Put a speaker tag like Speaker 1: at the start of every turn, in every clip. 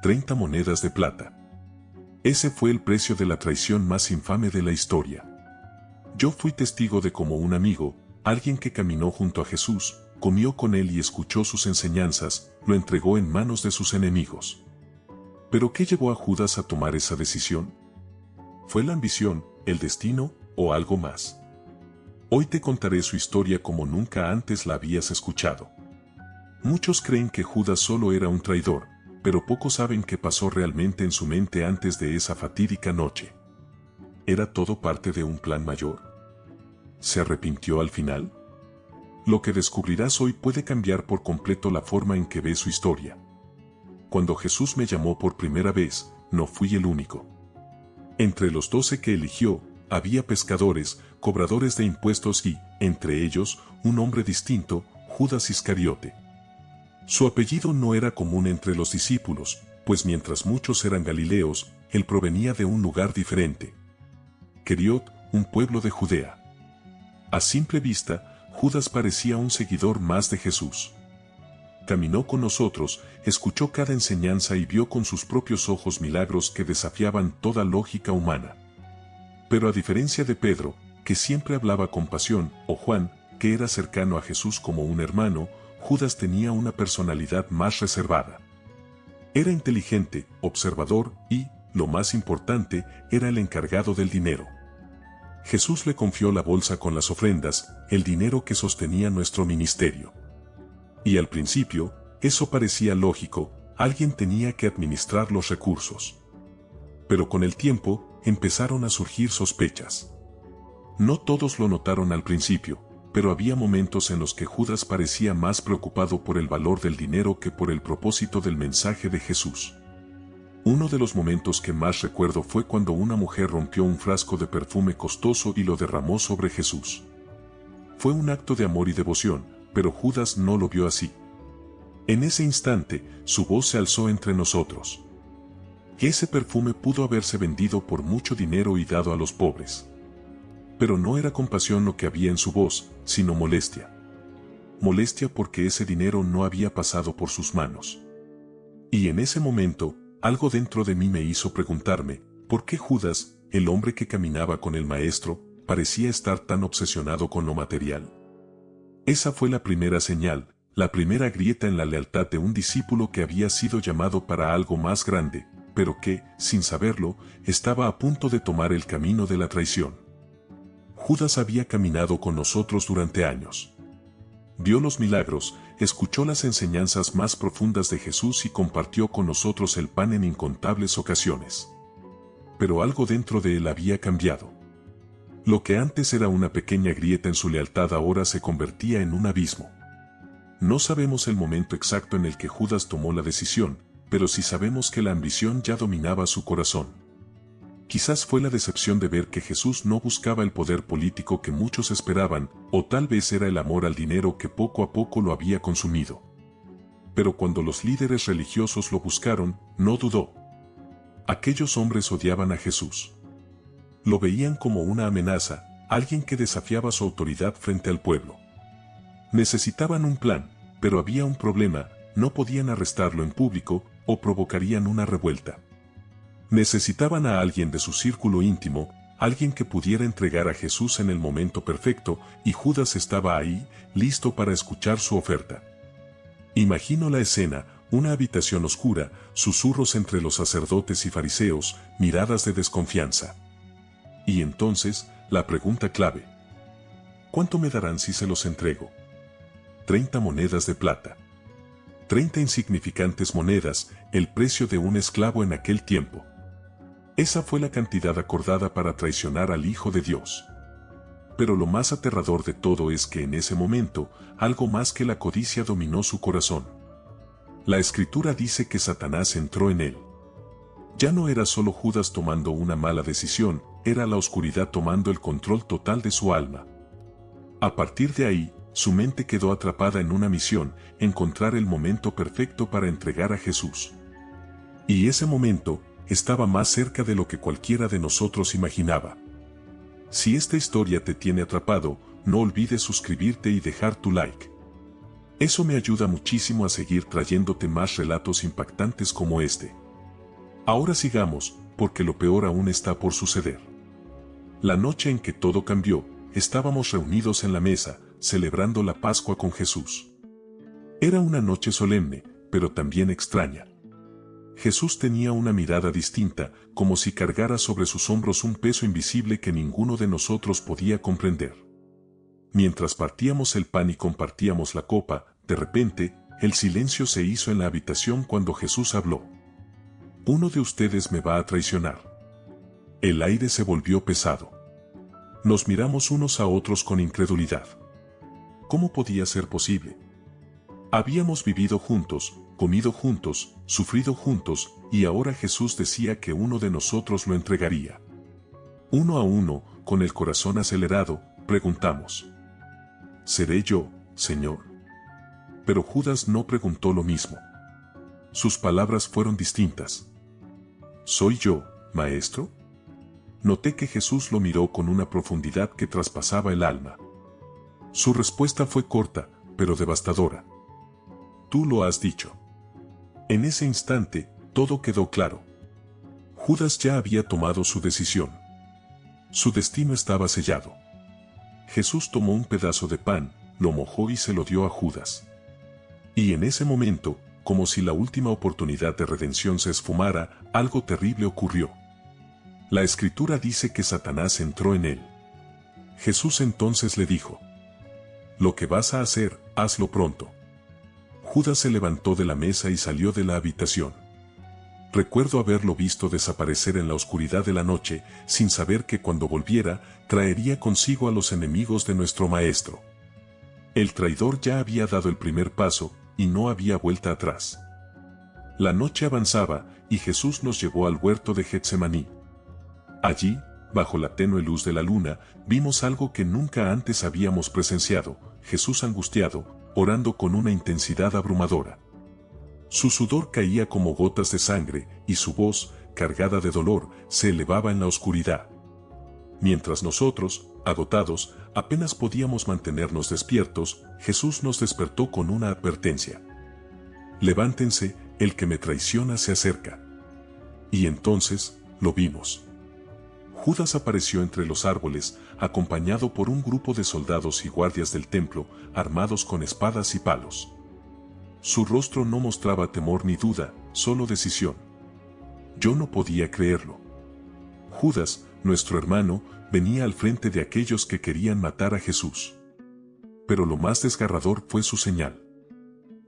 Speaker 1: 30 monedas de plata. Ese fue el precio de la traición más infame de la historia. Yo fui testigo de cómo un amigo, alguien que caminó junto a Jesús, comió con él y escuchó sus enseñanzas, lo entregó en manos de sus enemigos. ¿Pero qué llevó a Judas a tomar esa decisión? ¿Fue la ambición, el destino o algo más? Hoy te contaré su historia como nunca antes la habías escuchado. Muchos creen que Judas solo era un traidor, pero pocos saben qué pasó realmente en su mente antes de esa fatídica noche. ¿Era todo parte de un plan mayor? ¿Se arrepintió al final? Lo que descubrirás hoy puede cambiar por completo la forma en que ves su historia. Cuando Jesús me llamó por primera vez, no fui el único. Entre los 12 que eligió, había pescadores, cobradores de impuestos y, entre ellos, un hombre distinto, Judas Iscariote. Su apellido no era común entre los discípulos, pues mientras muchos eran galileos, él provenía de un lugar diferente. Queriot, un pueblo de Judea. A simple vista, Judas parecía un seguidor más de Jesús. Caminó con nosotros, escuchó cada enseñanza y vio con sus propios ojos milagros que desafiaban toda lógica humana. Pero a diferencia de Pedro, que siempre hablaba con pasión, o Juan, que era cercano a Jesús como un hermano, Judas tenía una personalidad más reservada. Era inteligente, observador y, lo más importante, era el encargado del dinero. Jesús le confió la bolsa con las ofrendas, el dinero que sostenía nuestro ministerio. Y al principio, eso parecía lógico, alguien tenía que administrar los recursos. Pero con el tiempo, empezaron a surgir sospechas. No todos lo notaron al principio, pero había momentos en los que Judas parecía más preocupado por el valor del dinero que por el propósito del mensaje de Jesús. Uno de los momentos que más recuerdo fue cuando una mujer rompió un frasco de perfume costoso y lo derramó sobre Jesús. Fue un acto de amor y devoción, pero Judas no lo vio así. En ese instante, su voz se alzó entre nosotros. Ese perfume pudo haberse vendido por mucho dinero y dado a los pobres. Pero no era compasión lo que había en su voz, sino molestia. Molestia porque ese dinero no había pasado por sus manos. Y en ese momento, algo dentro de mí me hizo preguntarme, ¿por qué Judas, el hombre que caminaba con el Maestro, parecía estar tan obsesionado con lo material? Esa fue la primera señal, la primera grieta en la lealtad de un discípulo que había sido llamado para algo más grande, pero que, sin saberlo, estaba a punto de tomar el camino de la traición. Judas había caminado con nosotros durante años. Vio los milagros, escuchó las enseñanzas más profundas de Jesús y compartió con nosotros el pan en incontables ocasiones. Pero algo dentro de él había cambiado. Lo que antes era una pequeña grieta en su lealtad ahora se convertía en un abismo. No sabemos el momento exacto en el que Judas tomó la decisión, pero sí sabemos que la ambición ya dominaba su corazón. Quizás fue la decepción de ver que Jesús no buscaba el poder político que muchos esperaban, o tal vez era el amor al dinero que poco a poco lo había consumido. Pero cuando los líderes religiosos lo buscaron, no dudó. Aquellos hombres odiaban a Jesús. Lo veían como una amenaza, alguien que desafiaba su autoridad frente al pueblo. Necesitaban un plan, pero había un problema, no podían arrestarlo en público, o provocarían una revuelta. Necesitaban a alguien de su círculo íntimo, alguien que pudiera entregar a Jesús en el momento perfecto, y Judas estaba ahí, listo para escuchar su oferta. Imagino la escena, una habitación oscura, susurros entre los sacerdotes y fariseos, miradas de desconfianza. Y entonces, la pregunta clave. ¿Cuánto me darán si se los entrego? 30 monedas de plata. 30 insignificantes monedas, el precio de un esclavo en aquel tiempo. Esa fue la cantidad acordada para traicionar al Hijo de Dios. Pero lo más aterrador de todo es que en ese momento, algo más que la codicia dominó su corazón. La Escritura dice que Satanás entró en él. Ya no era solo Judas tomando una mala decisión, era la oscuridad tomando el control total de su alma. A partir de ahí, su mente quedó atrapada en una misión, encontrar el momento perfecto para entregar a Jesús. Y ese momento, estaba más cerca de lo que cualquiera de nosotros imaginaba. Si esta historia te tiene atrapado, no olvides suscribirte y dejar tu like. Eso me ayuda muchísimo a seguir trayéndote más relatos impactantes como este. Ahora sigamos, porque lo peor aún está por suceder. La noche en que todo cambió, estábamos reunidos en la mesa, celebrando la Pascua con Jesús. Era una noche solemne, pero también extraña. Jesús tenía una mirada distinta, como si cargara sobre sus hombros un peso invisible que ninguno de nosotros podía comprender. Mientras partíamos el pan y compartíamos la copa, de repente, el silencio se hizo en la habitación cuando Jesús habló. Uno de ustedes me va a traicionar. El aire se volvió pesado. Nos miramos unos a otros con incredulidad. ¿Cómo podía ser posible? Habíamos vivido juntos, comido juntos, sufrido juntos, y ahora Jesús decía que uno de nosotros lo entregaría. Uno a uno, con el corazón acelerado, preguntamos: ¿seré yo, Señor? Pero Judas no preguntó lo mismo. Sus palabras fueron distintas. ¿Soy yo, Maestro? Noté que Jesús lo miró con una profundidad que traspasaba el alma. Su respuesta fue corta, pero devastadora. Tú lo has dicho. En ese instante, todo quedó claro. Judas ya había tomado su decisión. Su destino estaba sellado. Jesús tomó un pedazo de pan, lo mojó y se lo dio a Judas. Y en ese momento, como si la última oportunidad de redención se esfumara, algo terrible ocurrió. La Escritura dice que Satanás entró en él. Jesús entonces le dijo: lo que vas a hacer, hazlo pronto. Judas se levantó de la mesa y salió de la habitación. Recuerdo haberlo visto desaparecer en la oscuridad de la noche, sin saber que cuando volviera, traería consigo a los enemigos de nuestro Maestro. El traidor ya había dado el primer paso, y no había vuelta atrás. La noche avanzaba, y Jesús nos llevó al huerto de Getsemaní. Allí, bajo la tenue luz de la luna, vimos algo que nunca antes habíamos presenciado: Jesús angustiado, orando con una intensidad abrumadora. Su sudor caía como gotas de sangre, y su voz, cargada de dolor, se elevaba en la oscuridad. Mientras nosotros, agotados, apenas podíamos mantenernos despiertos, Jesús nos despertó con una advertencia: levántense, el que me traiciona se acerca. Y entonces, lo vimos. Judas apareció entre los árboles, acompañado por un grupo de soldados y guardias del templo, armados con espadas y palos. Su rostro no mostraba temor ni duda, solo decisión. Yo no podía creerlo. Judas, nuestro hermano, venía al frente de aquellos que querían matar a Jesús. Pero lo más desgarrador fue su señal.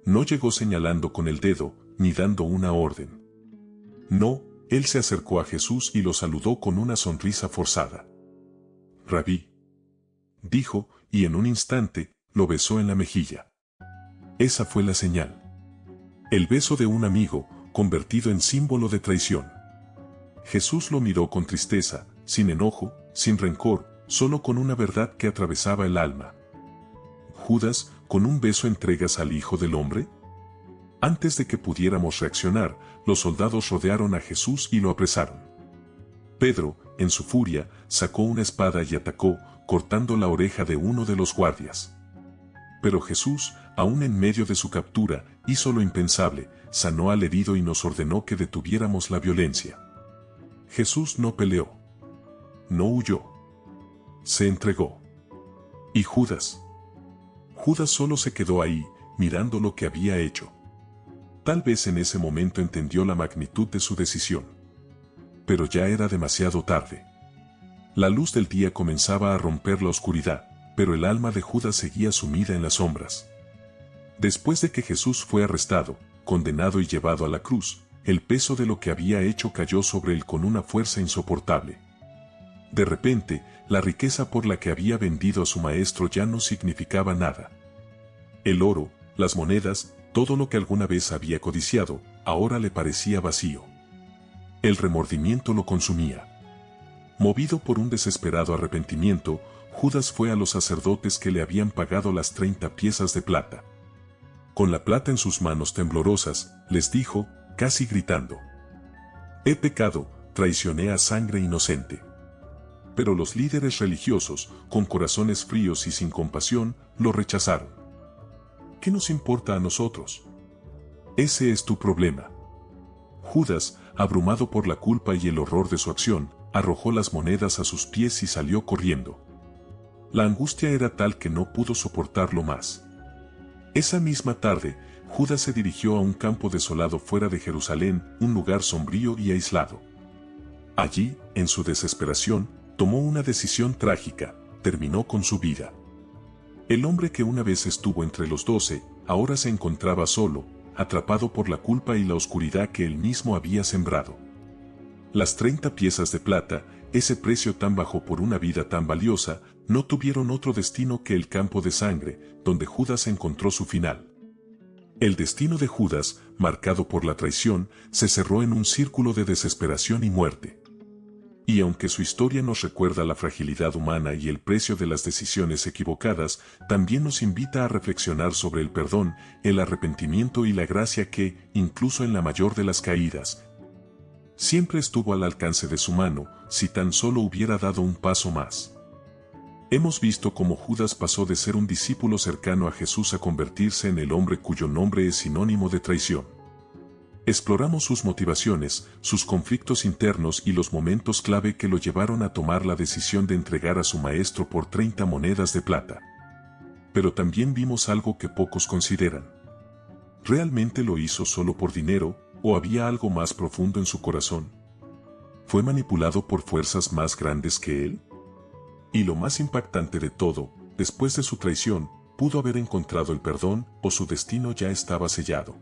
Speaker 1: No llegó señalando con el dedo, ni dando una orden. No, él se acercó a Jesús y lo saludó con una sonrisa forzada. Rabí, dijo, y en un instante, lo besó en la mejilla. Esa fue la señal. El beso de un amigo, convertido en símbolo de traición. Jesús lo miró con tristeza, sin enojo, sin rencor, solo con una verdad que atravesaba el alma. Judas, ¿con un beso entregas al Hijo del Hombre? Antes de que pudiéramos reaccionar, los soldados rodearon a Jesús y lo apresaron. Pedro, en su furia, sacó una espada y atacó, cortando la oreja de uno de los guardias. Pero Jesús, aún en medio de su captura, hizo lo impensable, sanó al herido y nos ordenó que detuviéramos la violencia. Jesús no peleó. No huyó. Se entregó. ¿Y Judas? Judas solo se quedó ahí, mirando lo que había hecho. Tal vez en ese momento entendió la magnitud de su decisión. Pero ya era demasiado tarde. La luz del día comenzaba a romper la oscuridad, pero el alma de Judas seguía sumida en las sombras. Después de que Jesús fue arrestado, condenado y llevado a la cruz, el peso de lo que había hecho cayó sobre él con una fuerza insoportable. De repente, la riqueza por la que había vendido a su maestro ya no significaba nada. El oro, las monedas, todo lo que alguna vez había codiciado, ahora le parecía vacío. El remordimiento lo consumía. Movido por un desesperado arrepentimiento, Judas fue a los sacerdotes que le habían pagado las 30 piezas de plata. Con la plata en sus manos temblorosas, les dijo, casi gritando: «He pecado, traicioné a sangre inocente». Pero los líderes religiosos, con corazones fríos y sin compasión, lo rechazaron. ¿Qué nos importa a nosotros? Ese es tu problema. Judas, abrumado por la culpa y el horror de su acción, arrojó las monedas a sus pies y salió corriendo. La angustia era tal que no pudo soportarlo más. Esa misma tarde, Judas se dirigió a un campo desolado fuera de Jerusalén, un lugar sombrío y aislado. Allí, en su desesperación, tomó una decisión trágica: terminó con su vida. El hombre que una vez estuvo entre los 12, ahora se encontraba solo, atrapado por la culpa y la oscuridad que él mismo había sembrado. Las 30 piezas de plata, ese precio tan bajo por una vida tan valiosa, no tuvieron otro destino que el campo de sangre, donde Judas encontró su final. El destino de Judas, marcado por la traición, se cerró en un círculo de desesperación y muerte. Y aunque su historia nos recuerda la fragilidad humana y el precio de las decisiones equivocadas, también nos invita a reflexionar sobre el perdón, el arrepentimiento y la gracia que, incluso en la mayor de las caídas, siempre estuvo al alcance de su mano, si tan solo hubiera dado un paso más. Hemos visto cómo Judas pasó de ser un discípulo cercano a Jesús a convertirse en el hombre cuyo nombre es sinónimo de traición. Exploramos sus motivaciones, sus conflictos internos y los momentos clave que lo llevaron a tomar la decisión de entregar a su maestro por 30 monedas de plata. Pero también vimos algo que pocos consideran. ¿Realmente lo hizo solo por dinero, o había algo más profundo en su corazón? ¿Fue manipulado por fuerzas más grandes que él? Y lo más impactante de todo, después de su traición, pudo haber encontrado el perdón, o su destino ya estaba sellado.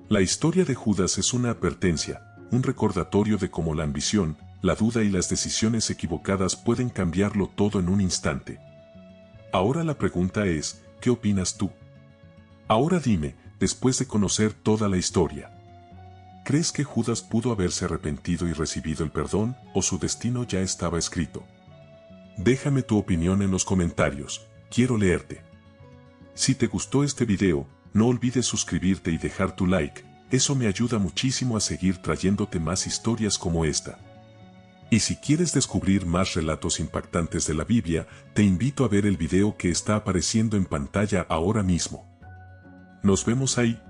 Speaker 1: La historia de Judas es una advertencia, un recordatorio de cómo la ambición, la duda y las decisiones equivocadas pueden cambiarlo todo en un instante. Ahora la pregunta es, ¿qué opinas tú? Ahora dime, después de conocer toda la historia, ¿crees que Judas pudo haberse arrepentido y recibido el perdón, o su destino ya estaba escrito? Déjame tu opinión en los comentarios, quiero leerte. Si te gustó este video, no olvides suscribirte y dejar tu like, eso me ayuda muchísimo a seguir trayéndote más historias como esta. Y si quieres descubrir más relatos impactantes de la Biblia, te invito a ver el video que está apareciendo en pantalla ahora mismo. Nos vemos ahí.